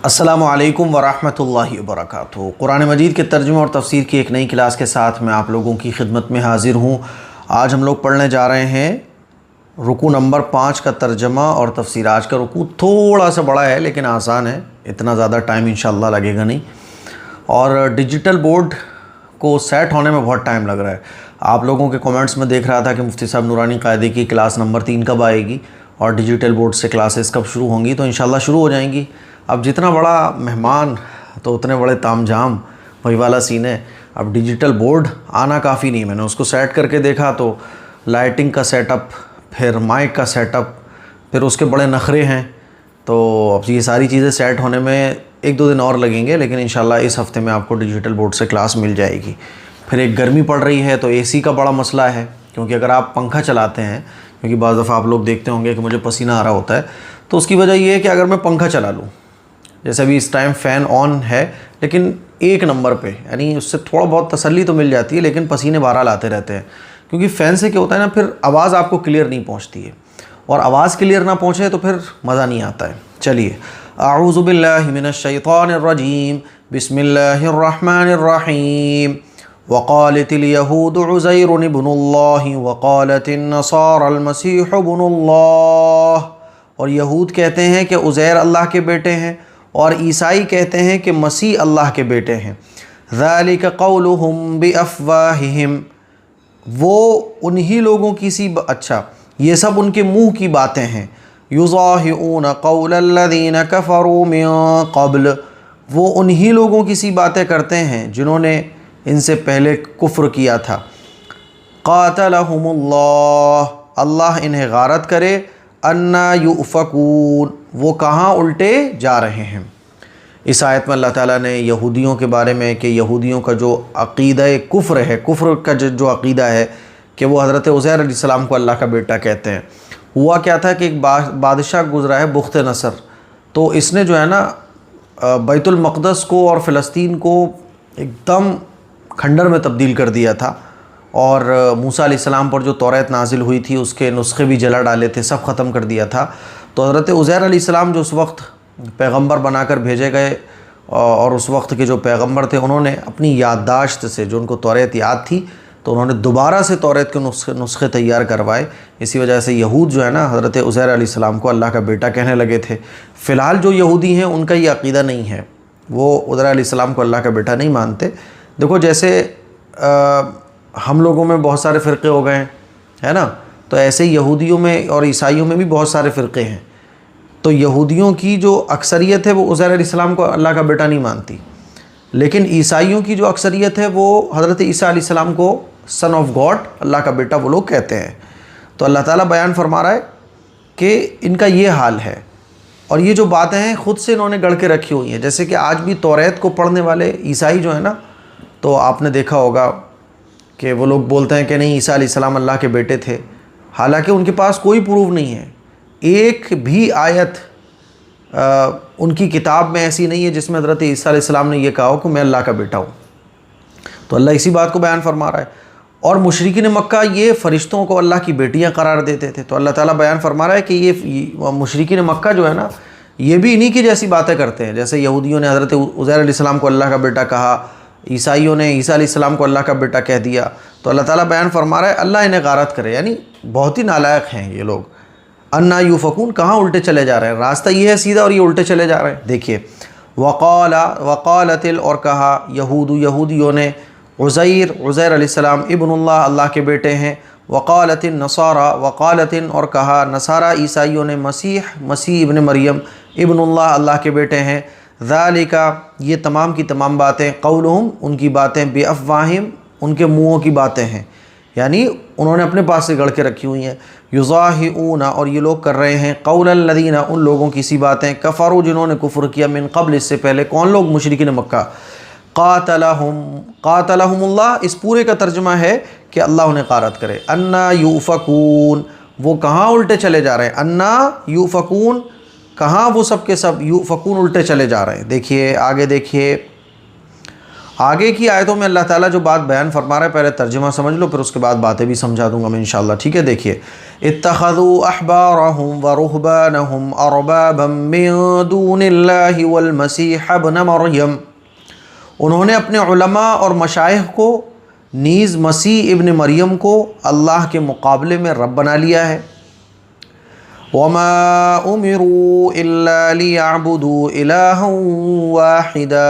السلام علیکم ورحمۃ اللہ وبرکاتہ۔ قرآن مجید کے ترجمہ اور تفسیر کی ایک نئی کلاس کے ساتھ میں آپ لوگوں کی خدمت میں حاضر ہوں۔ آج ہم لوگ پڑھنے جا رہے ہیں رکوع نمبر 5 کا ترجمہ اور تفسیر۔ آج کا رکوع تھوڑا سا بڑا ہے لیکن آسان ہے، اتنا زیادہ ٹائم انشاءاللہ لگے گا نہیں، اور ڈیجیٹل بورڈ کو سیٹ ہونے میں بہت ٹائم لگ رہا ہے۔ آپ لوگوں کے کمنٹس میں دیکھ رہا تھا کہ مفتی صاحب نورانی قائدی کی کلاس نمبر 3 کب آئے گی اور ڈیجیٹل بورڈ سے کلاسز کب شروع ہوں گی، تو انشاءاللہ شروع ہو جائیں گی۔ اب جتنا بڑا مہمان تو اتنے بڑے تام جام، وہی والا سین ہے۔ اب ڈیجیٹل بورڈ آنا کافی نہیں، میں نے اس کو سیٹ کر کے دیکھا تو لائٹنگ کا سیٹ اپ، پھر مائک کا سیٹ اپ، پھر اس کے بڑے نخرے ہیں، تو اب یہ ساری چیزیں سیٹ ہونے میں 1-2 دن اور لگیں گے، لیکن انشاءاللہ اس ہفتے میں آپ کو ڈیجیٹل بورڈ سے کلاس مل جائے گی۔ پھر ایک گرمی پڑ رہی ہے تو اے سی کا بڑا مسئلہ ہے، کیونکہ اگر آپ پنکھا چلاتے ہیں، کیونکہ بعض دفعہ آپ لوگ دیکھتے ہوں گے کہ مجھے پسینہ آ رہا ہوتا ہے، تو اس کی وجہ یہ ہے کہ اگر میں پنکھا چلا لوں، جیسے ابھی اس ٹائم فین آن ہے لیکن 1 نمبر پہ، یعنی اس سے تھوڑا بہت تسلی تو مل جاتی ہے، لیکن پسینے بہرحال آتے رہتے ہیں، کیونکہ فین سے کیا ہوتا ہے نا، پھر آواز آپ کو کلیئر نہیں پہنچتی ہے، اور آواز کلیئر نہ پہنچے تو پھر مزہ نہیں آتا ہے۔ چلیے، اعوذ باللہ من الشیطان الرجیم، بسم اللہ الرحمن الرحیم۔ وقالت اليهود عزير ابن الله وقالت النصارى المسيح ابن الله، اور یہود کہتے ہیں کہ عزیر اللہ کے بیٹے ہیں، اور عیسائی کہتے ہیں کہ مسیح اللہ کے بیٹے ہیں۔ ذالک قولہم بافواہہم، وہ انہی لوگوں کی اچھا یہ سب ان کے منہ کی باتیں ہیں۔ یضاہئون قول الذین کفروا من قبل، وہ انہی لوگوں کی سی باتیں کرتے ہیں جنہوں نے ان سے پہلے کفر کیا تھا۔ قاتلہم اللہ، اللہ انہیں غارت کرے۔ انا یؤفکون، وہ کہاں الٹے جا رہے ہیں۔ اس آیت میں اللہ تعالیٰ نے یہودیوں کے بارے میں کہ یہودیوں کا جو عقیدہ کفر ہے، کفر کا جو عقیدہ ہے کہ وہ حضرت عزیر علیہ السلام کو اللہ کا بیٹا کہتے ہیں۔ ہوا کیا تھا کہ ایک بادشاہ گزرا ہے بخت نصر، تو اس نے جو ہے نا بیت المقدس کو اور فلسطین کو ایک دم کھنڈر میں تبدیل کر دیا تھا، اور موسیٰ علیہ السلام پر جو توریت نازل ہوئی تھی اس کے نسخے بھی جلا ڈالے تھے، سب ختم کر دیا تھا۔ تو حضرت عزیر علیہ السلام جو اس وقت پیغمبر بنا کر بھیجے گئے، اور اس وقت کے جو پیغمبر تھے انہوں نے اپنی یادداشت سے، جو ان کو توریت یاد تھی، تو انہوں نے دوبارہ سے توریت کے نسخے تیار کروائے۔ اسی وجہ سے یہود جو ہے نا حضرت عزیر علیہ السلام کو اللہ کا بیٹا کہنے لگے تھے۔ فی الحال جو یہودی ہیں ان کا یہ عقیدہ نہیں ہے، وہ عزیر علیہ السلام کو اللہ کا بیٹا نہیں مانتے۔ دیکھو جیسے ہم لوگوں میں بہت سارے فرقے ہو گئے ہیں، ہے نا، تو ایسے ہی یہودیوں میں اور عیسائیوں میں بھی بہت سارے فرقے ہیں۔ تو یہودیوں کی جو اکثریت ہے وہ عزیر علیہ السلام کو اللہ کا بیٹا نہیں مانتی، لیکن عیسائیوں کی جو اکثریت ہے وہ حضرت عیسیٰ علیہ السلام کو سن آف گاڈ، اللہ کا بیٹا وہ لوگ کہتے ہیں۔ تو اللہ تعالیٰ بیان فرما رہا ہے کہ ان کا یہ حال ہے، اور یہ جو باتیں ہیں خود سے انہوں نے گڑھ کے رکھی ہوئی ہیں۔ جیسے کہ آج بھی توریت کو پڑھنے والے عیسائی جو ہیں نا، تو آپ نے دیکھا ہوگا کہ وہ لوگ بولتے ہیں کہ نہیں عیسیٰ علیہ السلام اللہ کے بیٹے تھے، حالانکہ ان کے پاس کوئی پروف نہیں ہے، ایک بھی آیت ان کی کتاب میں ایسی نہیں ہے جس میں حضرت عیسیٰ علیہ السلام نے یہ کہا ہو کہ میں اللہ کا بیٹا ہوں۔ تو اللہ اسی بات کو بیان فرما رہا ہے۔ اور مشرکین مکہ یہ فرشتوں کو اللہ کی بیٹیاں قرار دیتے تھے، تو اللہ تعالیٰ بیان فرما رہا ہے کہ یہ مشرکین مکہ جو ہے نا، یہ بھی انہی کی جیسی باتیں کرتے ہیں، جیسے یہودیوں نے حضرت عزیر علیہ السلام کو اللہ کا بیٹا کہا، عیسائیوں نے عیسیٰ علیہ السلام کو اللہ کا بیٹا کہہ دیا۔ تو اللہ تعالیٰ بیان فرما رہا ہے اللہ انہیں غارت کرے، یعنی بہت ہی نالائق ہیں یہ لوگ۔ انا یوفکون، کہاں الٹے چلے جا رہے ہیں، راستہ یہ ہے سیدھا اور یہ الٹے چلے جا رہے ہیں۔ دیکھیے، وقالت اور کہا یہودیوں نے، عزیر علیہ السلام ابن اللہ، اللہ کے بیٹے ہیں۔ وقالت النصارى، اور کہا نصارہ عیسائیوں نے، مسیح ابن مریم ابن اللہ، اللہ کے بیٹے ہیں۔ ذالک، یہ تمام کی تمام باتیں، قولہم، ان کی باتیں، بافواہہم، ان کے منہوں کی باتیں ہیں، یعنی انہوں نے اپنے پاس سے گڑھ کے رکھی ہوئی ہیں۔ یضاہئون، اور یہ لوگ کر رہے ہیں، قول الذین، ان لوگوں کی سی باتیں، کفروا، جنہوں نے کفر کیا، من قبل، اس سے پہلے، کون لوگ؟ مشرکین مکہ۔ قاتلہم اللہ، اس پورے کا ترجمہ ہے کہ اللہ انہیں غارت کرے۔ انا یؤفکون، وہ کہاں الٹے چلے جا رہے ہیں، انا یؤفکون، کہاں وہ سب کے سب یؤفکون الٹے چلے جا رہے ہیں۔ دیکھیے آگے، دیکھیے آگے کی آیتوں میں اللہ تعالیٰ جو بات بیان فرما رہا ہے پہلے ترجمہ سمجھ لو، پھر اس کے بعد باتیں بھی سمجھا دوں گا میں انشاءاللہ، ٹھیک ہے؟ دیکھیے، اتخذوا احبارهم ورهبانهم اربابا من دون اللہ والمسیح ابن مریم، انہوں نے اپنے علماء اور مشائخ کو نیز مسیح ابن مریم کو اللہ کے مقابلے میں رب بنا لیا ہے۔ وما امروا الا ليعبدوا الہا واحدا،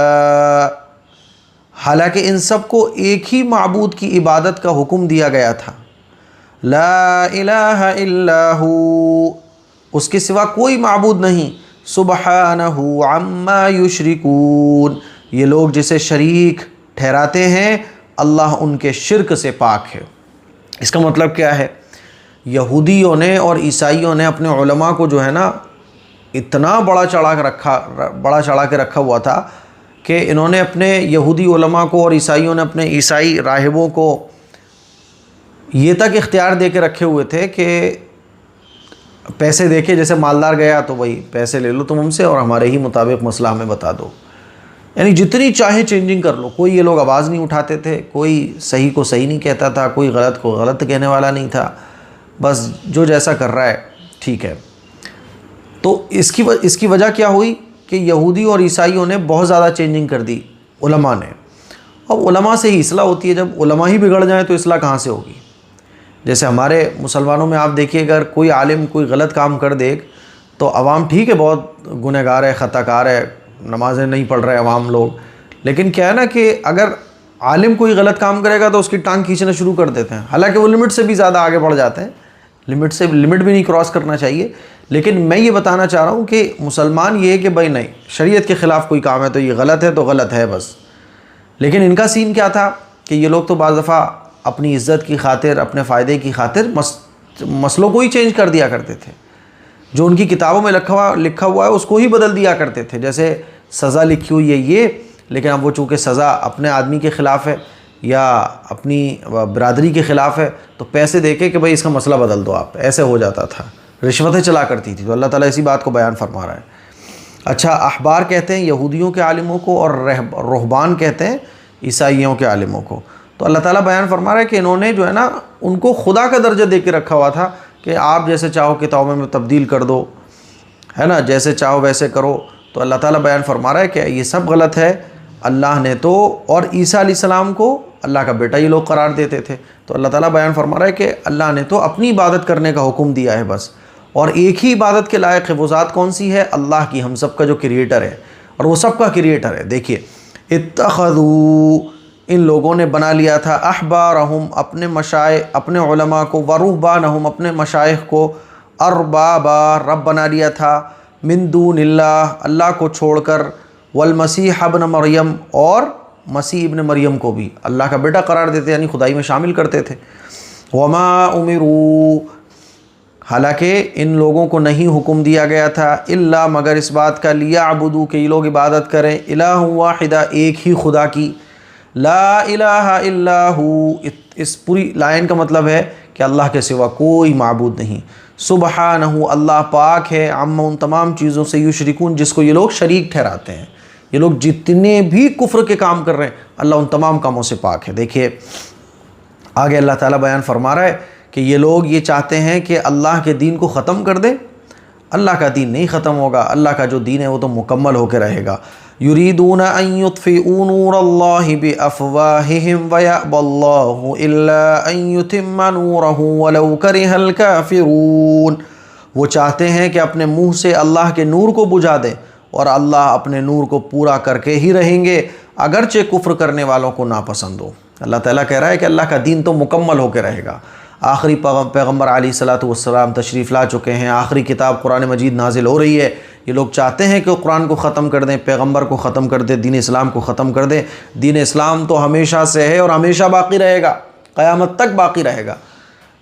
حالانکہ ان سب کو ایک ہی معبود کی عبادت کا حکم دیا گیا تھا، لا الہ الا ہو، اس کے سوا کوئی معبود نہیں، سبحانہ عما یشرکون، یہ لوگ جسے شریک ٹھہراتے ہیں اللہ ان کے شرک سے پاک ہے۔ اس کا مطلب کیا ہے؟ یہودیوں نے اور عیسائیوں نے اپنے علماء کو جو ہے نا اتنا بڑا چڑھا کے رکھا ہوا تھا کہ انہوں نے اپنے یہودی علماء کو اور عیسائیوں نے اپنے عیسائی راہبوں کو یہ تک اختیار دے کے رکھے ہوئے تھے کہ پیسے دے کے، جیسے مالدار گیا تو وہی پیسے لے لو تم ہم سے اور ہمارے ہی مطابق مسئلہ ہمیں بتا دو، یعنی جتنی چاہے چینجنگ کر لو، کوئی یہ لوگ آواز نہیں اٹھاتے تھے، کوئی صحیح کو صحیح نہیں کہتا تھا، کوئی غلط کو غلط کہنے والا نہیں تھا، بس جو جیسا کر رہا ہے ٹھیک ہے۔ تو اس کی وجہ کیا ہوئی کہ یہودی اور عیسائیوں نے بہت زیادہ چینجنگ کر دی علماء نے۔ اب علماء سے ہی اصلاح ہوتی ہے، جب علماء ہی بگڑ جائیں تو اصلاح کہاں سے ہوگی؟ جیسے ہمارے مسلمانوں میں آپ دیکھیے، اگر کوئی عالم کوئی غلط کام کر دے تو عوام ٹھیک ہے بہت گنہگار ہے، خطا کار ہے، نمازیں نہیں پڑھ رہے عوام لوگ، لیکن کیا ہے نا کہ اگر عالم کوئی غلط کام کرے گا تو اس کی ٹانگ کھینچنا شروع کر دیتے ہیں، حالانکہ وہ لمٹ سے بھی زیادہ آگے بڑھ جاتے ہیں، لمٹ بھی نہیں کراس کرنا چاہیے۔ لیکن میں یہ بتانا چاہ رہا ہوں کہ مسلمان یہ ہے کہ بھائی نہیں، شریعت کے خلاف کوئی کام ہے تو یہ غلط ہے تو غلط ہے بس۔ لیکن ان کا سین کیا تھا کہ یہ لوگ تو بعض دفعہ اپنی عزت کی خاطر، اپنے فائدے کی خاطر مسئلوں کو ہی چینج کر دیا کرتے تھے، جو ان کی کتابوں میں لکھا ہوا ہے اس کو ہی بدل دیا کرتے تھے۔ جیسے سزا لکھی ہوئی ہے یہ، لیکن اب وہ چونکہ سزا اپنے آدمی کے خلاف ہے یا اپنی برادری کے خلاف ہے تو پیسے دے کے کہ بھائی اس کا مسئلہ بدل دو آپ، ایسے ہو جاتا تھا، رشوتیں چلا کرتی تھی۔ تو اللہ تعالیٰ اسی بات کو بیان فرما رہا ہے۔ اچھا، احبار کہتے ہیں یہودیوں کے عالموں کو اور رہبان کہتے ہیں عیسائیوں کے عالموں کو۔ تو اللہ تعالیٰ بیان فرما رہا ہے کہ انہوں نے جو ہے نا ان کو خدا کا درجہ دے کے رکھا ہوا تھا کہ آپ جیسے چاہو کتابوں میں تبدیل کر دو، ہے نا، جیسے چاہو ویسے کرو۔ تو اللہ تعالیٰ بیان فرما رہا ہے کہ یہ سب غلط ہے۔ اللہ نے تو، اور عیسیٰ علیہ السلام کو اللہ کا بیٹا یہ لوگ قرار دیتے تھے، تو اللہ تعالیٰ بیان فرما رہا ہے کہ اللہ نے تو اپنی عبادت کرنے کا حکم دیا ہے بس، اور ایک ہی عبادت کے لائق ہے۔ وہ ذات کون سی ہے؟ اللہ کی، ہم سب کا جو کریٹر ہے، اور وہ سب کا کریٹر ہے۔ دیکھیے، اتخذوا، ان لوگوں نے بنا لیا تھا، احبارہم، اپنے علماء کو، ورہبانہم، اپنے مشائخ کو، اربابا، رب بنا لیا تھا، من دون اللہ، اللہ کو چھوڑ کر، والمسیح ابن مریم، اور مسیح ابن مریم کو بھی اللہ کا بیٹا قرار دیتے، یعنی خدائی میں شامل کرتے تھے۔ وما امروا، حالانکہ ان لوگوں کو نہیں حکم دیا گیا تھا، الا، مگر اس بات کا، لیعبدوا، کہ یہ لوگ عبادت کریں، الہ واحدہ، ایک ہی خدا کی، لا الہ الا ہو، اس پوری لائن کا مطلب ہے کہ اللہ کے سوا کوئی معبود نہیں، سبحانہ، اللہ پاک ہے، عما، ان تمام چیزوں سے، یشرکون، جس کو یہ لوگ شریک ٹھہراتے ہیں۔ یہ لوگ جتنے بھی کفر کے کام کر رہے ہیں اللہ ان تمام کاموں سے پاک ہے۔ دیکھیے آگے اللہ تعالیٰ بیان فرما رہا ہے کہ یہ لوگ یہ چاہتے ہیں کہ اللہ کے دین کو ختم کر دیں۔ اللہ کا دین نہیں ختم ہوگا، اللہ کا جو دین ہے وہ تو مکمل ہو کے رہے گا۔ یریدون ان یطفئوا نور اللہ بافواہہم ویأبی اللہ الا ان یتم نورہ ولو کرہ الکافرون، وہ چاہتے ہیں کہ اپنے منہ سے اللہ کے نور کو بجھا دیں، اور اللہ اپنے نور کو پورا کر کے ہی رہیں گے اگرچہ کفر کرنے والوں کو ناپسند ہو۔ اللہ تعالیٰ کہہ رہا ہے کہ اللہ کا دین تو مکمل ہو کے رہے گا۔ آخری پیغمبر علیہ الصلوۃ والسلام تشریف لا چکے ہیں، آخری کتاب قرآن مجید نازل ہو رہی ہے، یہ لوگ چاہتے ہیں کہ قرآن کو ختم کر دیں، پیغمبر کو ختم کر دیں، دین اسلام کو ختم کر دیں۔ دین اسلام تو ہمیشہ سے ہے اور ہمیشہ باقی رہے گا، قیامت تک باقی رہے گا۔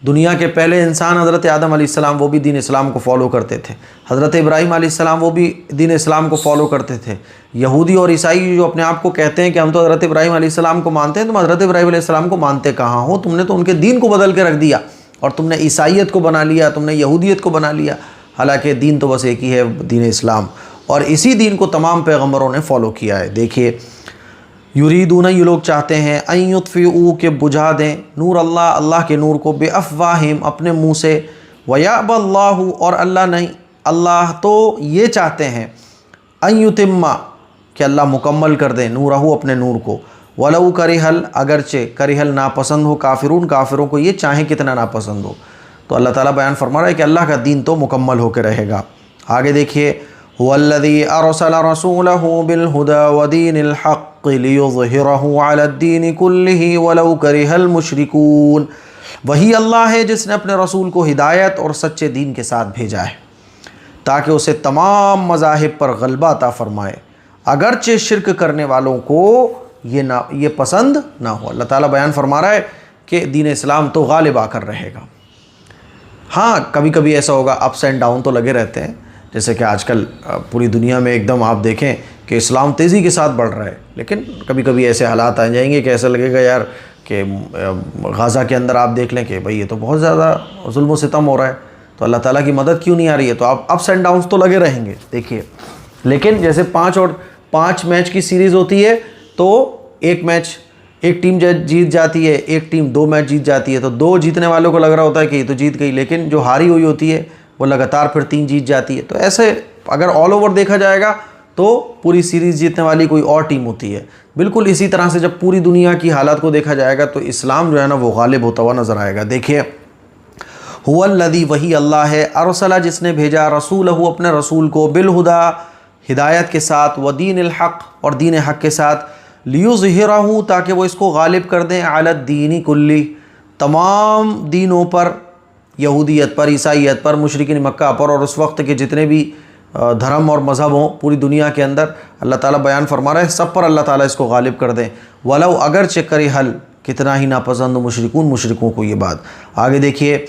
دنیا کے پہلے انسان حضرت آدم علیہ السلام، وہ بھی دین اسلام کو فالو کرتے تھے، حضرت ابراہیم علیہ السلام وہ بھی دین اسلام کو فالو کرتے تھے۔ یہودی اور عیسائی جو اپنے آپ کو کہتے ہیں کہ ہم تو حضرت ابراہیم علیہ السلام کو مانتے ہیں، تم حضرت ابراہیم علیہ السلام کو مانتے کہاں ہو؟ تم نے تو ان کے دین کو بدل کے رکھ دیا، اور تم نے عیسائیت کو بنا لیا، تم نے یہودیت کو بنا لیا، حالانکہ دین تو بس ایک ہی ہے، دین اسلام، اور اسی دین کو تمام پیغمبروں نے فالو کیا ہے۔ دیکھیے، یریدون یہ لوگ چاہتے ہیں ان یطفئوا کہ بجھا دیں نور اللہ اللہ کے نور کو بافواہہم اپنے منہ سے ویأبی اللہ اور اللہ نہیں اللہ تو یہ چاہتے ہیں ان یتم کہ اللہ مکمل کر دے نورہ اپنے نور کو ولو کرہ اگرچہ کرہ ناپسند ہو کافرون کافروں کو یہ چاہیں کتنا ناپسند ہو۔ تو اللہ تعالیٰ بیان فرما رہا ہے کہ اللہ کا دین تو مکمل ہو کے رہے گا۔ آگے دیکھیے هو الذی ارسل رسولہ بالہدی ودین الحق لیظہرہ علی الدین کلہ ولو کرہ المشرکون، وہی اللہ ہے جس نے اپنے رسول کو ہدایت اور سچے دین کے ساتھ بھیجا ہے تاکہ اسے تمام مذاہب پر غلبہ عطا فرمائے اگرچہ شرک کرنے والوں کو یہ پسند نہ ہو۔ اللہ تعالیٰ بیان فرما رہا ہے کہ دین اسلام تو غالب آ کر رہے گا۔ ہاں کبھی کبھی ایسا ہوگا، اپس اینڈ ڈاؤن تو لگے رہتے ہیں، جیسے کہ آج کل پوری دنیا میں ایک دم آپ دیکھیں کہ اسلام تیزی کے ساتھ بڑھ رہا ہے، لیکن کبھی کبھی ایسے حالات آ جائیں گے کہ ایسا لگے گا یار کہ غزہ کے اندر آپ دیکھ لیں کہ بھئی یہ تو بہت زیادہ ظلم و ستم ہو رہا ہے، تو اللہ تعالیٰ کی مدد کیوں نہیں آ رہی ہے؟ تو آپ اپس اینڈ ڈاؤنس تو لگے رہیں گے دیکھیے، لیکن جیسے 5 میچ کی سیریز ہوتی ہے تو ایک میچ ایک ٹیم جیت جاتی ہے، ایک ٹیم 2 میچ جیت جاتی ہے، تو 2 جیتنے والوں کو لگ رہا ہوتا ہے کہ یہ تو جیت گئی، لیکن جو ہاری ہوئی ہوتی ہے وہ لگاتار پھر 3 جیت جاتی ہے۔ تو ایسے اگر آل اوور دیکھا جائے گا تو پوری سیریز جیتنے والی کوئی اور ٹیم ہوتی ہے۔ بالکل اسی طرح سے جب پوری دنیا کی حالات کو دیکھا جائے گا تو اسلام جو ہے نا وہ غالب ہوتا ہوا نظر آئے گا۔ دیکھیے هو الذی وہی اللہ ہے ارسل جس نے بھیجا رسولہ اپنے رسول کو بالہدی ہدایت کے ساتھ ودین الحق اور دین حق کے ساتھ لیظہرہ تاکہ وہ اس کو غالب کر دیں علی الدین کلی تمام دینوں پر، یہودیت پر، عیسائیت پر، مشرکین مکہ پر، اور اس وقت کے جتنے بھی دھرم اور مذہب ہوں پوری دنیا کے اندر، اللہ تعالیٰ بیان فرما رہا ہے سب پر اللہ تعالیٰ اس کو غالب کر دیں ولو اگرچہ کرہ کتنا ہی ناپسند ہو مشرکوں کو یہ بات۔ آگے دیکھیے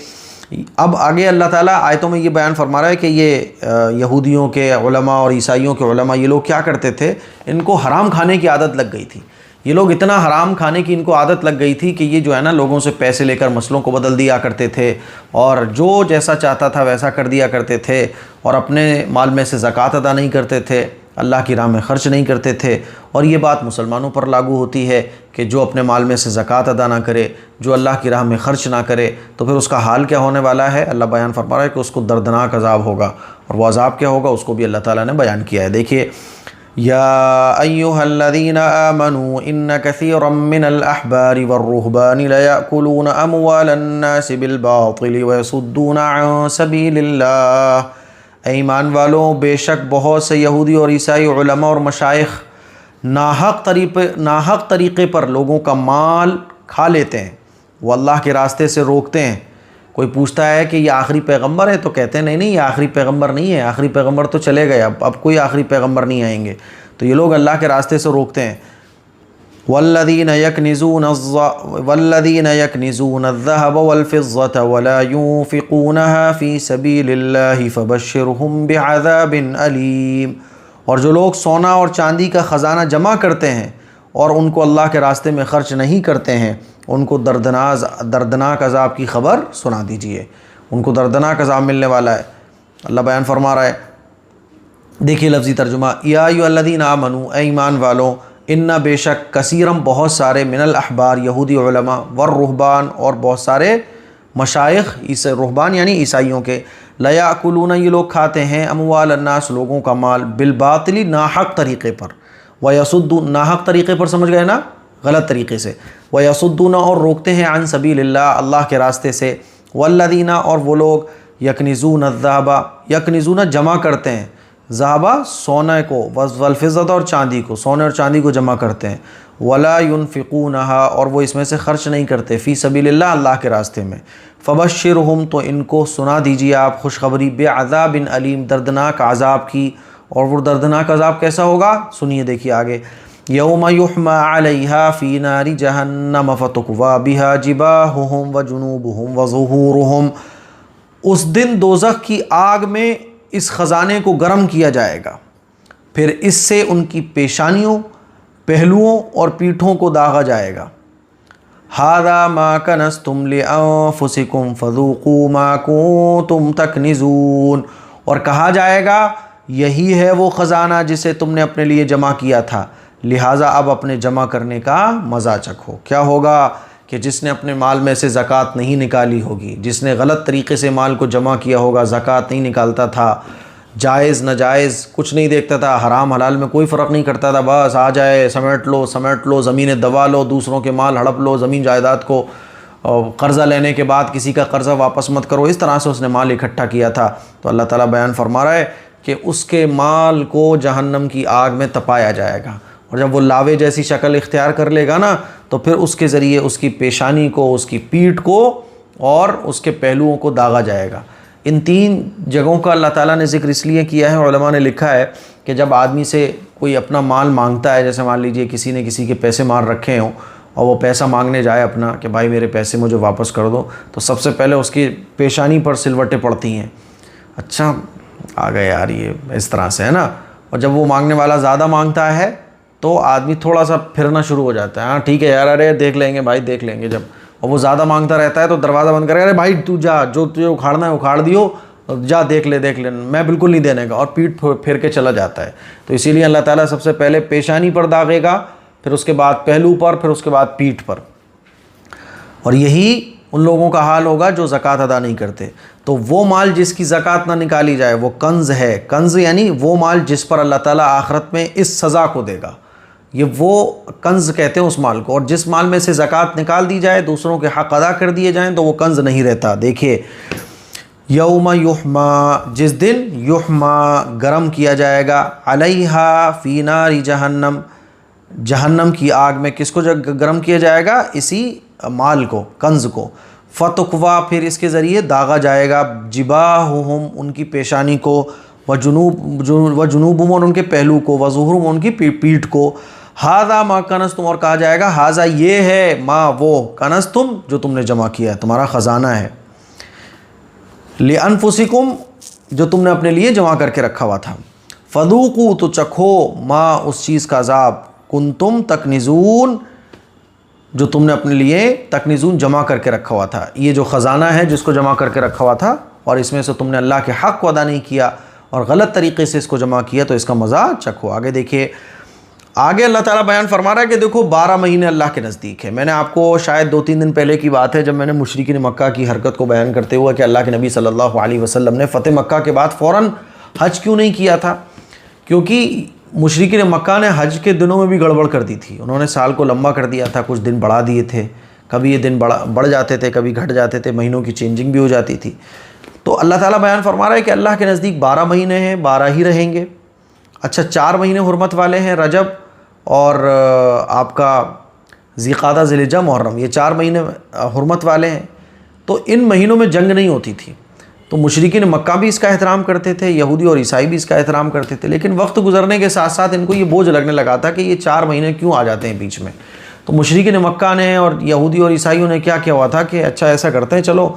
اب آگے اللہ تعالیٰ آیتوں میں یہ بیان فرما رہا ہے کہ یہ یہودیوں کے علماء اور عیسائیوں کے علماء یہ لوگ کیا کرتے تھے، ان کو حرام کھانے کی عادت لگ گئی تھی۔ یہ لوگ اتنا حرام کھانے کی ان کو عادت لگ گئی تھی کہ یہ جو ہے نا لوگوں سے پیسے لے کر مسئلوں کو بدل دیا کرتے تھے، اور جو جیسا چاہتا تھا ویسا کر دیا کرتے تھے، اور اپنے مال میں سے زکوٰۃ ادا نہیں کرتے تھے، اللہ کی راہ میں خرچ نہیں کرتے تھے۔ اور یہ بات مسلمانوں پر لاگو ہوتی ہے کہ جو اپنے مال میں سے زکوٰۃ ادا نہ کرے، جو اللہ کی راہ میں خرچ نہ کرے، تو پھر اس کا حال کیا ہونے والا ہے؟ اللہ بیان فرما رہا ہے کہ اس کو دردناک عذاب ہوگا، اور وہ عذاب کیا ہوگا اس کو بھی اللہ تعالیٰ نے بیان کیا ہے۔ دیکھیے یا ایھا الذین آمنوا ان کثیرا من الاحبار والرہبان لیأکلون اموال الناس بالباطل ویصدون عن سبیل اللہ، اے ایمان والوں بے شک بہت سے یہودی اور عیسائی علماء اور مشائخ ناحق طریقے پر لوگوں کا مال کھا لیتے ہیں، وہ اللہ کے راستے سے روکتے ہیں۔ کوئی پوچھتا ہے کہ یہ آخری پیغمبر ہے تو کہتے ہیں نہیں یہ آخری پیغمبر نہیں ہے، آخری پیغمبر تو چلے گئے، اب کوئی آخری پیغمبر نہیں آئیں گے۔ تو یہ لوگ اللہ کے راستے سے روکتے ہیں۔ والذین یکنزون الذهب والفضة ولا ينفقونها في سبيل الله فبشرهم بعذاب علیم، اور جو لوگ سونا اور چاندی کا خزانہ جمع کرتے ہیں اور ان کو اللہ کے راستے میں خرچ نہیں کرتے ہیں، ان کو دردناک عذاب کی خبر سنا دیجئے، ان کو دردناک عذاب ملنے والا ہے۔ اللہ بیان فرما رہا ہے، دیکھیے لفظی ترجمہ، یا ایھا الذین آمنوا اے ایمان والوں، ان بے شک کثیرم بہت سارے، من الاحبار یہودی علماء، والرہبان اور بہت سارے مشائخ، رہبان یعنی عیسائیوں کے، لیاکلون یہ لوگ کھاتے ہیں، اموال الناس لوگوں کا مال، بالباطل ناحق طریقے پر، ویصدون ناحق طریقے پر سمجھ گئے نا، غلط طریقے سے، ویصدون اور روکتے ہیں، عن سبیل اللہ اللہ کے راستے سے، والذین اور وہ لوگ، یکنزون الذهب یکنزون جمع کرتے ہیں، ذہبہ سونے کو، والفضة اور چاندی کو، سونے اور چاندی کو جمع کرتے ہیں، ولا ينفقونها اور وہ اس میں سے خرچ نہیں کرتے، فی سبیل اللہ اللہ کے راستے میں، فبشرہم تو ان کو سنا دیجیے آپ خوشخبری، بعذاب علیم دردناک عذاب کی، اور وہ دردناک عذاب کیسا ہوگا سنیے دیکھیے آگے، یوم یحمى علیہا فی نار جہنم فتکوی بہا جباہہم وجنوبہم وظہورہم، اس دن دوزخ کی آگ میں اس خزانے کو گرم کیا جائے گا، پھر اس سے ان کی پیشانیوں، پہلوؤں اور پیٹھوں کو داغا جائے گا، ھذا ما کنزتم لانفسکم فذوقوا ما کنتم تکنزون، اور کہا جائے گا یہی ہے وہ خزانہ جسے تم نے اپنے لیے جمع کیا تھا، لہٰذا اب اپنے جمع کرنے کا مزہ چکھو۔ کیا ہوگا کہ جس نے اپنے مال میں سے زکوٰۃ نہیں نکالی ہوگی، جس نے غلط طریقے سے مال کو جمع کیا ہوگا، زکوٰۃ نہیں نکالتا تھا، جائز ناجائز کچھ نہیں دیکھتا تھا، حرام حلال میں کوئی فرق نہیں کرتا تھا، بس آ جائے سمیٹ لو، زمینیں دبا لو، دوسروں کے مال ہڑپ لو، زمین جائیداد کو قرضہ لینے کے بعد کسی کا قرضہ واپس مت کرو، اس طرح سے اس نے مال اکٹھا کیا تھا، تو اللہ تعالیٰ بیان فرما رہا ہے کہ اس کے مال کو جہنم کی آگ میں تپایا جائے گا، اور جب وہ لاوے جیسی شکل اختیار کر لے گا نا تو پھر اس کے ذریعے اس کی پیشانی کو، اس کی پیٹھ کو اور اس کے پہلوؤں کو داغا جائے گا۔ ان 3 جگہوں کا اللہ تعالیٰ نے ذکر اس لیے کیا ہے، علماء نے لکھا ہے کہ جب آدمی سے کوئی اپنا مال مانگتا ہے، جیسے مان لیجئے کسی نے کسی کے پیسے مار رکھے ہوں اور وہ پیسہ مانگنے جائے اپنا کہ بھائی میرے پیسے مجھے واپس کر دو، تو سب سے پہلے اس کی پیشانی پر سلوٹیں پڑتی ہیں، اچھا آ گئے یار یہ اس طرح سے ہے نا، اور جب وہ مانگنے والا زیادہ مانگتا ہے تو آدمی تھوڑا سا پھرنا شروع ہو جاتا ہے، ہاں ٹھیک ہے یار، ارے دیکھ لیں گے بھائی دیکھ لیں گے، جب اور وہ زیادہ مانگتا رہتا ہے تو دروازہ بند کرے، ارے بھائی تو جا، جو تجھے اکھاڑنا ہے اکھاڑ دیو، جا دیکھ لے، میں بالکل نہیں دینے کا، اور پیٹ پھیر کے چلا جاتا ہے۔ تو اسی لیے اللہ تعالیٰ سب سے پہلے پیشانی پر داغے گا، پھر اس کے بعد پہلو پر، پھر اس کے بعد پیٹھ پر، اور یہی ان لوگوں کا حال ہوگا جو زکوٰۃ ادا نہیں کرتے۔ تو وہ مال جس کی زکوٰۃ نہ نکالی جائے وہ کنز ہے، کنز یعنی وہ مال جس پر اللہ تعالیٰ آخرت میں اس سزا کو دے گا، یہ وہ کنز کہتے ہیں اس مال کو، اور جس مال میں سے زکوٰۃ نکال دی جائے، دوسروں کے حق ادا کر دیے جائیں تو وہ کنز نہیں رہتا۔ دیکھیے یوم یحما، جس دن یحما گرم کیا جائے گا، علیہا فی نار جہنم، جہنم کی آگ میں کس کو گرم کیا جائے گا؟ اسی مال کو، کنز کو، فتقوا، پھر اس کے ذریعے داغا جائے گا، جباہہم، ان کی پیشانی کو، وجنوبہم، اور ان کے پہلو کو، وظہورہم، ان کی پیٹھ کو، ھذا ما کنزتم، اور کہا جائے گا ھذا یہ ہے، ما وہ، کنزتم جو تم نے جمع کیا ہے، تمہارا خزانہ ہے، لِأَنفُسِكُمْ جو تم نے اپنے لیے جمع کر کے رکھا ہوا تھا، فذوقوا تو چکھو، ما اس چیز کا عذاب، کنتم تکنزون جو تم نے اپنے لیے تکنزون جمع کر کے رکھا ہوا تھا، یہ جو خزانہ ہے جس کو جمع کر کے رکھا ہوا تھا اور اس میں سے تم نے اللہ کے حق کو ادا نہیں کیا اور غلط طریقے سے اس کو جمع کیا، تو اس کا مزہ چکھو۔ آگے دیکھیے، آگے اللہ تعالیٰ بیان فرما رہا ہے کہ دیکھو 12 مہینے اللہ کے نزدیک ہے۔ میں نے آپ کو شاید 2-3 دن پہلے کی بات ہے جب میں نے مشرکین مکہ کی حرکت کو بیان کرتے ہوئے کہ اللہ کے نبی صلی اللہ علیہ وسلم نے فتح مکہ کے بعد فوراً حج کیوں نہیں کیا تھا، کیونکہ مشرکین مکہ نے حج کے دنوں میں بھی گڑبڑ کر دی تھی، انہوں نے سال کو لمبا کر دیا تھا، کچھ دن بڑھا دیے تھے، کبھی یہ دن بڑھ جاتے تھے، کبھی گھٹ جاتے تھے، مہینوں کی چینجنگ بھی ہو جاتی تھی۔ تو اللہ تعالیٰ بیان فرما رہا ہے کہ اللہ کے نزدیک 12 مہینے ہیں، 12 ہی رہیں گے۔ اچھا 4 مہینے حرمت والے ہیں، رجب اور آپ کا ذی قعدہ، ذی الحجہ، محرم، یہ 4 مہینے حرمت والے ہیں۔ تو ان مہینوں میں جنگ نہیں ہوتی تھی، تو مشرکین مکہ بھی اس کا احترام کرتے تھے، یہودی اور عیسائی بھی اس کا احترام کرتے تھے، لیکن وقت گزرنے کے ساتھ ساتھ ان کو یہ بوجھ لگنے لگا تھا کہ یہ 4 مہینے کیوں آ جاتے ہیں بیچ میں۔ تو مشرکین مکہ نے اور یہودی اور عیسائیوں نے کیا کیا ہوا تھا کہ اچھا ایسا کرتے ہیں، چلو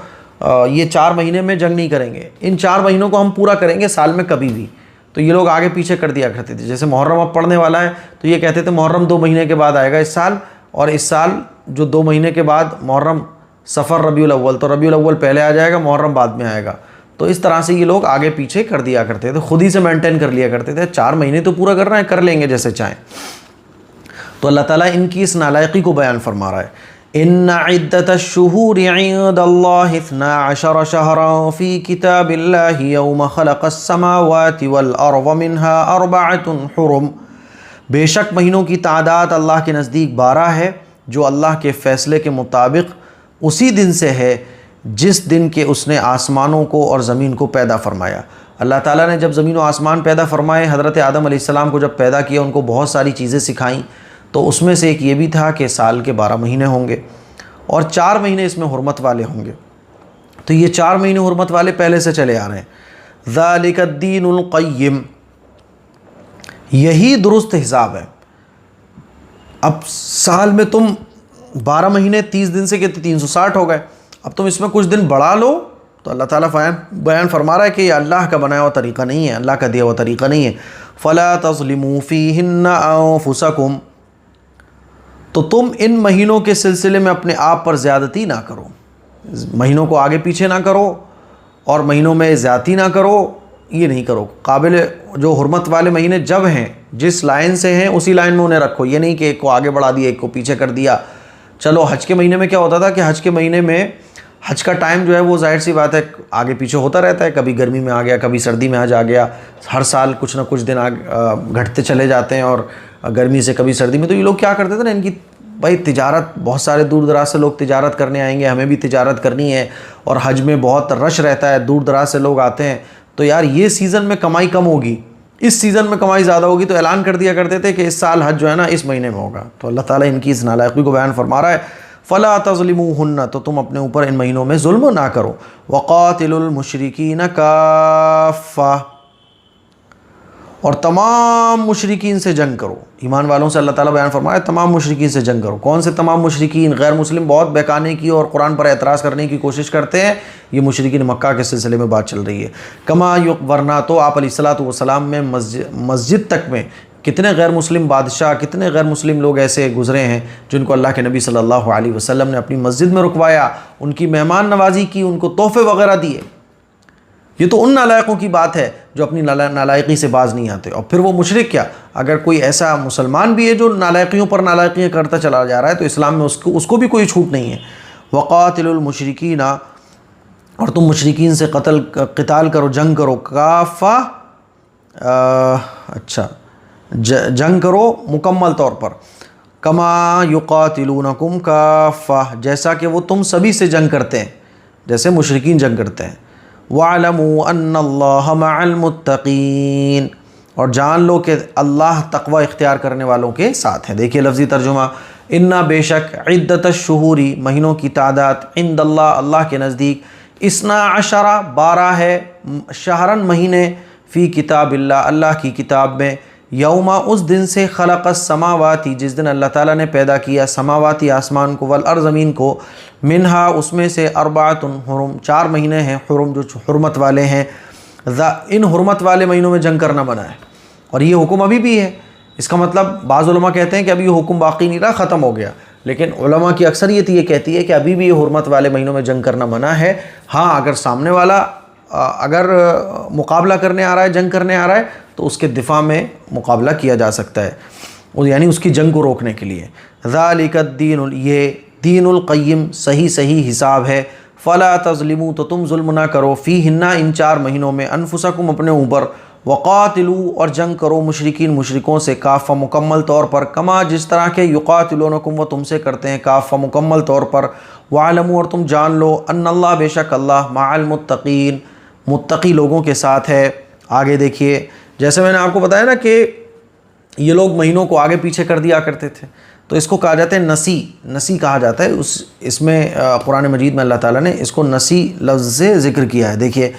یہ 4 مہینے میں جنگ نہیں کریں گے، ان 4 مہینوں کو ہم پورا کریں گے سال میں کبھی بھی۔ تو یہ لوگ آگے پیچھے کر دیا کرتے تھے، جیسے محرم اب پڑنے والا ہے تو یہ کہتے تھے محرم 2 مہینے کے بعد آئے گا اس سال، اور اس سال جو 2 مہینے کے بعد محرم، صفر، ربیع الاول، تو ربیع الاول پہلے آ جائے گا، محرم بعد میں آئے گا۔ تو اس طرح سے یہ لوگ آگے پیچھے کر دیا کرتے تھے، خود ہی سے مینٹین کر لیا کرتے تھے، 4 مہینے تو پورا کرنا ہے، کر لیں گے جیسے چاہیں۔ تو اللہ تعالیٰ ان کی اس نالائقی کو بیان فرما رہا ہے، ان عدت الشہور عند اللہ 12 شہرا فی کتاب اللہ یوم خلق السماوات والارض منها 4 حرم، بے شک مہینوں کی تعداد اللہ کے نزدیک 12 ہے جو اللہ کے فیصلے کے مطابق اسی دن سے ہے جس دن کے اس نے آسمانوں کو اور زمین کو پیدا فرمایا۔ اللہ تعالیٰ نے جب زمین و آسمان پیدا فرمائے، حضرت آدم علیہ السلام کو جب پیدا کیا، ان کو بہت ساری چیزیں سکھائیں، تو اس میں سے ایک یہ بھی تھا کہ سال کے 12 مہینے ہوں گے اور 4 مہینے اس میں حرمت والے ہوں گے۔ تو یہ 4 مہینے حرمت والے پہلے سے چلے آ رہے ہیں۔ ذالک الدین القیم، یہی درست حساب ہے۔ اب سال میں تم 12 مہینے 30 دن سے کہ 360 ہو گئے، اب تم اس میں کچھ دن بڑھا لو، تو اللہ تعالیٰ بیان فرما رہا ہے کہ یہ اللہ کا بنایا ہوا طریقہ نہیں ہے، اللہ کا دیا ہوا طریقہ نہیں ہے۔ فلا تظلموا فیہن انفسکم، تو تم ان مہینوں کے سلسلے میں اپنے آپ پر زیادتی نہ کرو، مہینوں کو آگے پیچھے نہ کرو اور مہینوں میں زیادتی نہ کرو، یہ نہیں کرو. قابل جو حرمت والے مہینے جب ہیں جس لائن سے ہیں اسی لائن میں انہیں رکھو. یہ نہیں کہ ایک کو آگے بڑھا دیا ایک کو پیچھے کر دیا. چلو حج کے مہینے میں کیا ہوتا تھا کہ حج کے مہینے میں حج کا ٹائم جو ہے وہ ظاہر سی بات ہے آگے پیچھے ہوتا رہتا ہے, کبھی گرمی میں آ گیا کبھی سردی میں حج آ گیا, ہر سال کچھ نہ کچھ دن گھٹتے چلے جاتے ہیں اور گرمی سے کبھی سردی میں. تو یہ لوگ کیا کرتے تھے نا, ان کی بھائی تجارت, بہت سارے دور دراز سے لوگ تجارت کرنے آئیں گے, ہمیں بھی تجارت کرنی ہے, اور حج میں بہت رش رہتا ہے, دور دراز سے لوگ آتے ہیں, تو یار یہ سیزن میں کمائی کم ہوگی, اس سیزن میں کمائی زیادہ ہوگی, تو اعلان کر دیا کرتے تھے کہ اس سال حج جو ہے نا اس مہینے میں ہوگا. تو اللہ تعالیٰ ان کی اس نالائقی کو بیان فرما رہا ہے, فلا تظلموہن, تو تم اپنے اوپر ان مہینوں میں ظلم نہ کرو. وقاتلوا المشرکین کافہ, اور تمام مشرکین سے جنگ کرو. ایمان والوں سے اللہ تعالیٰ بیان فرمایا تمام مشرکین سے جنگ کرو. کون سے تمام مشرکین؟ غیر مسلم بہت بہکانے کی اور قرآن پر اعتراض کرنے کی کوشش کرتے ہیں, یہ مشرکین مکہ کے سلسلے میں بات چل رہی ہے. کما ورنہ تو آپ علیہ الصلوۃ والسلام میں مسجد تک میں کتنے غیر مسلم بادشاہ, کتنے غیر مسلم لوگ ایسے گزرے ہیں جن کو اللہ کے نبی صلی اللہ علیہ وسلم نے اپنی مسجد میں رکوایا, ان کی مہمان نوازی کی, ان کو تحفے وغیرہ دیے. یہ تو ان نالائقوں کی بات ہے جو اپنی نالائقی سے باز نہیں آتے. اور پھر وہ مشرک کیا, اگر کوئی ایسا مسلمان بھی ہے جو نالائقیوں پر نالائقیاں کرتا چلا جا رہا ہے تو اسلام میں اس کو بھی کوئی چھوٹ نہیں ہے. وقاتلوا المشرکین, اور تم مشرکین سے قتال کرو, جنگ کرو. کافہ, اچھا جنگ کرو مکمل طور پر. کما یقاتلونکم کافہ, جیسا کہ وہ تم سبھی سے جنگ کرتے ہیں جیسے مشرکین جنگ کرتے ہیں. وَاعْلَمُوا أَنَّ اللَّهَ مَعَ الْمُتَّقِينَ, اور جان لو کہ اللہ تقوی اختیار کرنے والوں کے ساتھ ہے. دیکھیے لفظی ترجمہ, اِنَّا بے شک عدت الشہور, مہینوں کی تعداد, عند اللہ اللہ کے نزدیک, 12 12 ہے, شہرن مہینے, فی کتاب اللہ اللہ کی کتاب میں, یوما اس دن سے, خلق السماواتی جس دن اللہ تعالیٰ نے پیدا کیا سماواتی آسمان کو, والارض زمین کو, منہا اس میں سے, 4 حرم 4 مہینے ہیں حرم جو حرمت والے ہیں. ان حرمت والے مہینوں میں جنگ کرنا منع ہے, اور یہ حکم ابھی بھی ہے. اس کا مطلب بعض علماء کہتے ہیں کہ ابھی یہ حکم باقی نہیں رہا, ختم ہو گیا, لیکن علماء کی اکثریت یہ کہتی ہے کہ ابھی بھی یہ حرمت والے مہینوں میں جنگ کرنا منع ہے. ہاں اگر سامنے والا اگر مقابلہ کرنے آ رہا ہے, جنگ کرنے آ رہا ہے, تو اس کے دفاع میں مقابلہ کیا جا سکتا ہے, یعنی اس کی جنگ کو روکنے کے لیے. ذالک الدین, یہ دین القیم صحیح حساب ہے. فلا تظلموا, تو تم ظلم نہ کرو, فیہن ان 4 مہینوں میں, انفسکم اپنے اوپر, وقاتلوا اور جنگ کرو مشرکین مشرکوں سے, کافہ مکمل طور پر, کما جس طرح کے یقاتلونکم وہ تم سے کرتے ہیں, کافہ مکمل طور پر. وعلموا اور تم جان لو, ان اللہ بے شک اللہ, مع المتقین متقی لوگوں کے ساتھ ہے. آگے دیکھیے, جیسے میں نے آپ کو بتایا نا کہ یہ لوگ مہینوں کو آگے پیچھے کر دیا کرتے تھے, تو اس کو کہا جاتا ہے نسی کہا جاتا ہے. اس میں قرآن مجید میں اللہ تعالیٰ نے اس کو نسی لفظ سے ذکر کیا ہے. دیکھیے,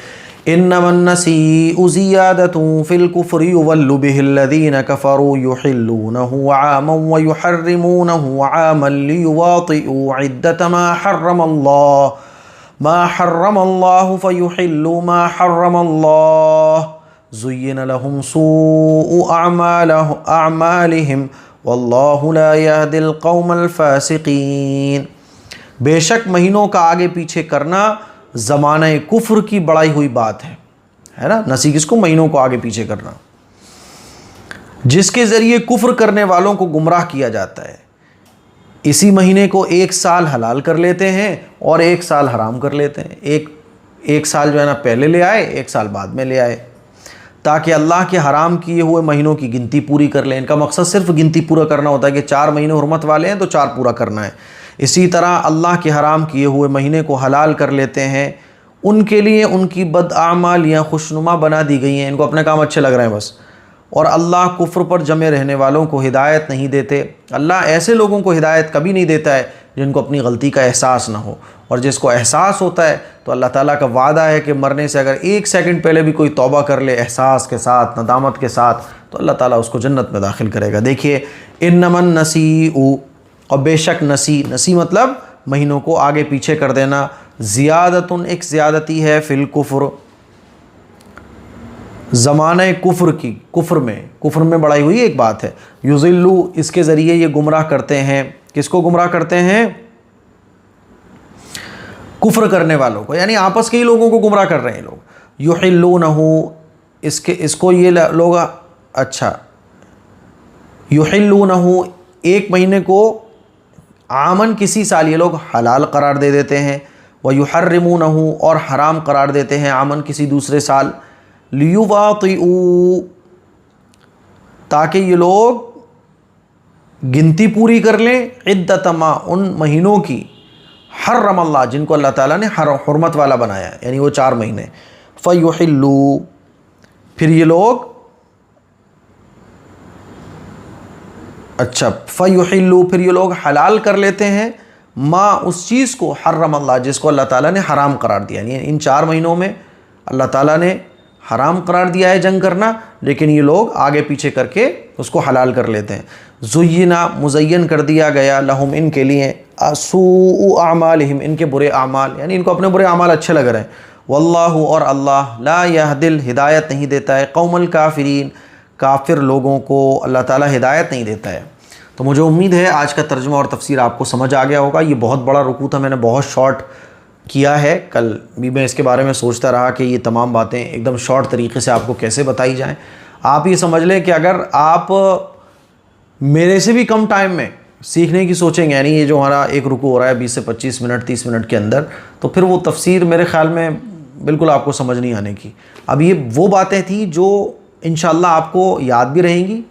انما النسیء زیادۃ فی الکفر یضل بہ الذین کفروا یحلونہ عاما ویحرمونہ عاما لیواطئوا عدۃ ما حرم اللہ فیحلوا ما حرم اللہ, زین لهم سوء اعمالهم واللہ لا یہدی القوم الفاسقین. بے شک مہینوں کا آگے پیچھے کرنا زمانہ کفر کی بڑھائی ہوئی بات ہے نا. نسی کس کو؟ مہینوں کو آگے پیچھے کرنا, جس کے ذریعے کفر کرنے والوں کو گمراہ کیا جاتا ہے. اسی مہینے کو 1 سال حلال کر لیتے ہیں اور 1 سال حرام کر لیتے ہیں. ایک سال جو ہے نا پہلے لے آئے, 1 سال بعد میں لے آئے, تاکہ اللہ کے حرام کیے ہوئے مہینوں کی گنتی پوری کر لیں. ان کا مقصد صرف گنتی پورا کرنا ہوتا ہے کہ 4 مہینے حرمت والے ہیں تو 4 پورا کرنا ہے. اسی طرح اللہ کے حرام کیے ہوئے مہینے کو حلال کر لیتے ہیں. ان کے لیے ان کی بدعمالیاں خوشنما بنا دی گئی ہیں, ان کو اپنے کام اچھے لگ رہے ہیں بس. اور اللہ کفر پر جمے رہنے والوں کو ہدایت نہیں دیتے. اللہ ایسے لوگوں کو ہدایت کبھی نہیں دیتا ہے جن کو اپنی غلطی کا احساس نہ ہو, اور جس کو احساس ہوتا ہے تو اللہ تعالیٰ کا وعدہ ہے کہ مرنے سے اگر 1 سیکنڈ پہلے بھی کوئی توبہ کر لے احساس کے ساتھ, ندامت کے ساتھ, تو اللہ تعالیٰ اس کو جنت میں داخل کرے گا. دیکھیے, انما النسیء, اور بے شک نسی مطلب مہینوں کو آگے پیچھے کر دینا, زیادتن ایک زیادتی ہے, فی الکفر زمانہ کفر میں بڑھائی ہوئی ایک بات ہے. یضلوا, اس کے ذریعے یہ گمراہ کرتے ہیں. کس کو گمراہ کرتے ہیں؟ کفر کرنے والوں کو, یعنی آپس کے ہی لوگوں کو گمراہ کر رہے ہیں لوگ. یحلونہ, اس کو یہ لوگ اچھا یحلونہ، ایک مہینے کو عامن کسی سال یہ لوگ حلال قرار دے دیتے ہیں، ویحرمونہ اور حرام قرار دیتے ہیں عامن کسی دوسرے سال، لیواطئوا تاکہ یہ لوگ گنتی پوری کر لیں، عدت ما ان مہینوں کی حرم اللہ جن کو اللہ تعالیٰ نے حرمت والا بنایا ہے، یعنی وہ 4 مہینے، فیحلوا پھر یہ لوگ فیحلوا پھر یہ لوگ حلال کر لیتے ہیں ما اس چیز کو حرم اللہ جس کو اللہ تعالیٰ نے حرام قرار دیا، یعنی ان 4 مہینوں میں اللہ تعالیٰ نے حرام قرار دیا ہے جنگ کرنا، لیکن یہ لوگ آگے پیچھے کر کے اس کو حلال کر لیتے ہیں۔ زینا مزین کر دیا گیا لہم ان کے لیے سوء اعمالہم ان کے برے اعمال، یعنی ان کو اپنے برے اعمال اچھے لگ رہے ہیں، واللہ اور اللہ لا یہدی ہدایت نہیں دیتا ہے قوم الکافرین کافر لوگوں کو اللہ تعالیٰ ہدایت نہیں دیتا ہے۔ تو مجھے امید ہے آج کا ترجمہ اور تفسیر آپ کو سمجھ آ گیا ہوگا۔ یہ بہت بڑا رکوع تھا، میں نے بہت شارٹ کیا ہے، کل بھی میں اس کے بارے میں سوچتا رہا کہ یہ تمام باتیں ایک دم شارٹ طریقے سے آپ کو کیسے بتائی جائیں۔ آپ یہ سمجھ لیں کہ اگر آپ میرے سے بھی کم ٹائم میں سیکھنے کی سوچیں گے، یعنی یہ جو ہمارا ایک رکوع ہو رہا ہے 20 سے 25 منٹ 30 منٹ کے اندر، تو پھر وہ تفسیر میرے خیال میں بالکل آپ کو سمجھ نہیں آنے کی۔ اب یہ وہ باتیں تھیں جو انشاءاللہ آپ کو یاد بھی رہیں گی،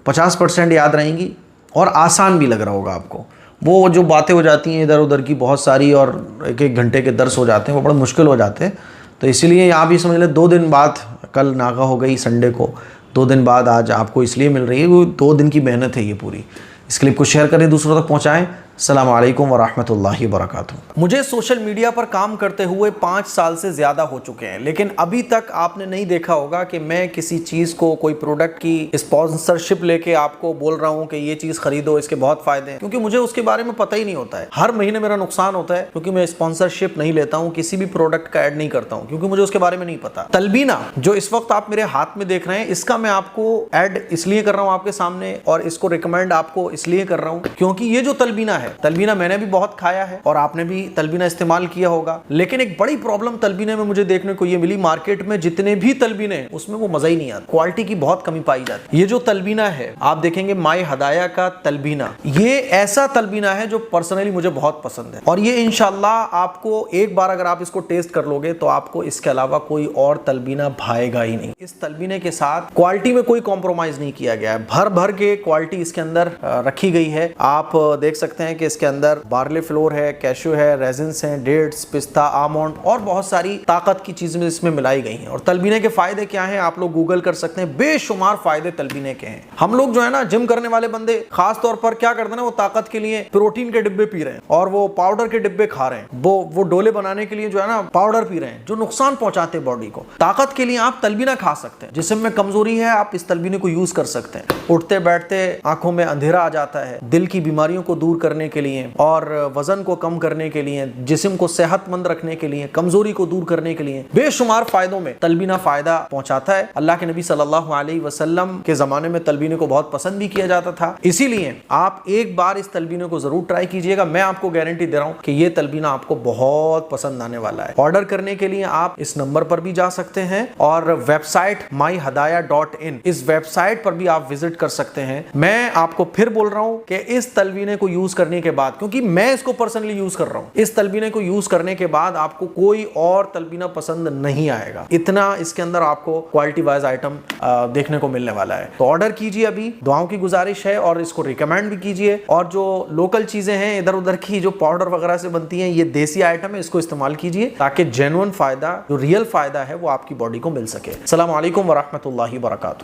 50% یاد رہیں گی، اور آسان بھی لگ رہا ہوگا آپ کو۔ وہ جو باتیں ہو جاتی ہیں ادھر ادھر کی بہت ساری، اور 1 گھنٹے کے درس ہو جاتے ہیں، وہ بڑا مشکل ہو جاتے ہیں۔ تو اسی لیے آپ یہ سمجھ لیں 2 دن بعد، کل ناغہ ہو گئی سنڈے کو، 2 دن بعد آج آپ کو اس لیے مل رہی ہے، وہ 2 دن کی محنت ہے یہ پوری۔ اس کلپ کو شیئر کریں، دوسروں تک پہنچائیں۔ السلام علیکم ورحمۃ اللہ وبرکاتہ۔ مجھے سوشل میڈیا پر کام کرتے ہوئے 5 سال سے زیادہ ہو چکے ہیں، لیکن ابھی تک آپ نے نہیں دیکھا ہوگا کہ میں کسی چیز کو، کوئی پروڈکٹ کی اسپانسرشپ لے کے آپ کو بول رہا ہوں کہ یہ چیز خریدو، اس کے بہت فائدے ہیں، کیونکہ مجھے اس کے بارے میں پتہ ہی نہیں ہوتا ہے۔ ہر مہینے میرا نقصان ہوتا ہے کیونکہ میں اسپانسرشپ نہیں لیتا ہوں، کسی بھی پروڈکٹ کا ایڈ نہیں کرتا ہوں کیونکہ مجھے اس کے بارے میں نہیں پتا۔ تلبینہ جو اس وقت آپ میرے ہاتھ میں دیکھ رہے ہیں، اس کا میں آپ کو ایڈ اس لیے کر رہا ہوں آپ کے سامنے، اور اس کو ریکمینڈ آپ کو اس لیے کر رہا ہوں کیونکہ یہ جو تلبینہ ہے، تلبینہ میں نے بھی بہت کھایا ہے اور آپ نے بھی تلبینہ استعمال کیا ہوگا، لیکن ایک بڑی پرابلم تلبینے میں مجھے دیکھنے کو یہ ملی، مارکیٹ میں جتنے بھی تلبینے ہیں اس میں وہ مزہ ہی نہیں آتا، کوالٹی کی بہت کمی پائی جاتی ہے۔ یہ جو تلبینہ ہے آپ دیکھیں گے مائی ہدایہ کا تلبینہ، یہ ایسا تلبینہ ہے جو پرسنلی مجھے بہت پسند ہے، اور یہ انشاءاللہ آپ کو ایک بار اگر آپ اس کو ٹیسٹ کر لو گے تو آپ کو اس کے علاوہ کوئی اور تلبینہ بھائے گا ہی نہیں۔ اس تلبینے کے ساتھ کوالٹی میں کوئی کمپرومائز نہیں کیا گیا ہے، بھر بھر کے کوالٹی اس کے اندر رکھی گئی ہے۔ آپ دیکھ سکتے ہیں کہ اس کے اندر بارلے فلور ہے، کیشو ہے، ریزنس ہیں، ڈیٹس، پستہ، آمونڈ اور بہت ساری طاقت کی چیزیں اس میں ملائی گئی ہیں۔ اور تلبینے کے فائدے کیا ہیں آپ لوگ گوگل کر سکتے ہیں، بے شمار فائدے تلبینے کے ہیں۔ ہم لوگ جو ہے نا جم کرنے والے بندے خاص طور پر کیا کرتے ہیں نا، وہ طاقت کے لیے پروٹین کے ڈبے پی رہے ہیں اور وہ پاؤڈر کے ڈبے کھا رہے ہیں، وہ ڈولے بنانے کے لیے جو ہے نا پاؤڈر پی رہے ہیں جو نقصان پہنچاتے ہیں باڈی کو۔ طاقت کے لیے آپ تلبینہ کھا سکتے ہیں، جسم میں کمزوری ہے آپ اس تلبینے کو یوز کر سکتے ہیں، اٹھتے بیٹھتے آنکھوں میں اندھیرا آ جاتا ہے، دل کی بیماریوں کو دور کرنے کے لیے اور وزن کو کم کرنے کے لیے، جسم کو صحت مند رکھنے کے لیے، کمزوری کو دور کرنے کے لیے، بے شمار فائدوں میں تلبینہ فائدہ پہنچاتا ہے۔ اللہ کے نبی صلی اللہ علیہ وسلم کے زمانے میں تلبینے کو بہت پسند بھی کیا جاتا تھا، اسی لیے آپ ایک بار اس تلبینے کو ضرور ٹرائی کیجئے گا۔ میں آپ کو گارنٹی دے رہا ہوں کہ یہ تلبینہ آپ کو بہت پسند آنے والا ہے۔ آرڈر کرنے کے لیے آپ اس نمبر پر بھی جا سکتے ہیں اور ویب سائٹ myhadaya.in اس ویب سائٹ پر بھی آپ وزٹ کر سکتے ہیں۔ میں آپ کو پھر بول رہا ہوں کہ اس تلبینے کو یوز کرنے کے بعد، کیونکہ میں اس کو پرسنلی یوز کر رہا ہوں، اس تلبینے کو یوز کرنے کے بعد آپ کو کوئی اور تلبینہ پسند نہیں آئے گا، اتنا اس کے اندر آپ کو کوالٹی وائز آئٹم دیکھنے کو ملنے والا ہے۔ تو آرڈر کیجئے، ابھی دعاؤں کی گزارش ہے، اور اس کو ریکمینڈ بھی کیجئے، اور جو لوکل چیزیں ہیں ادھر ادھر کی جو پاؤڈر وغیرہ سے بنتی ہیں، یہ دیسی آئٹم ہے، اس کو استعمال کیجئے تاکہ جینوئن فائدہ، جو ریئل فائدہ ہے وہ آپ کی باڈی کو مل سکے۔ السلام علیکم ورحمۃ اللہ وبرکاتہ۔